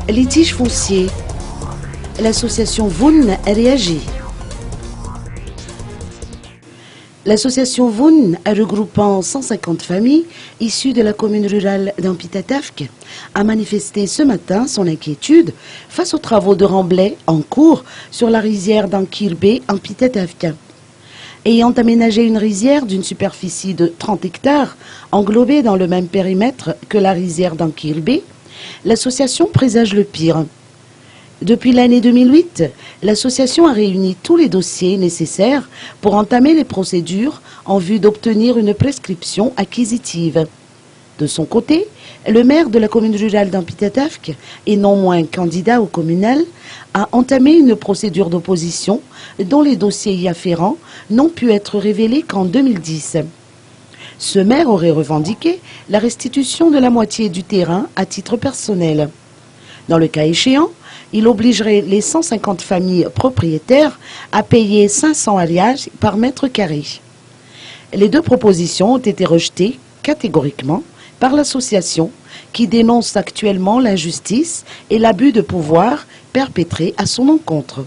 Litige foncier. L'association Voun réagit. L'association Voun, regroupant 150 familles issues de la commune rurale d'Ampitatavk, a manifesté ce matin son inquiétude face aux travaux de remblai en cours sur la rizière d'Ankirbe Ampitatavk. Ayant aménagé une rizière d'une superficie de 30 hectares, englobée dans le même périmètre que la rizière d'Ankirbe, l'association présage le pire. Depuis l'année 2008, l'association a réuni tous les dossiers nécessaires pour entamer les procédures en vue d'obtenir une prescription acquisitive. De son côté, le maire de la commune rurale d'Ampitatavk, et non moins candidat au communal, a entamé une procédure d'opposition dont les dossiers y afférents n'ont pu être révélés qu'en 2010. Ce maire aurait revendiqué la restitution de la moitié du terrain à titre personnel. Dans le cas échéant, il obligerait les 150 familles propriétaires à payer 500 alliages par mètre carré. Les deux propositions ont été rejetées catégoriquement par l'association qui dénonce actuellement l'injustice et l'abus de pouvoir perpétrés à son encontre.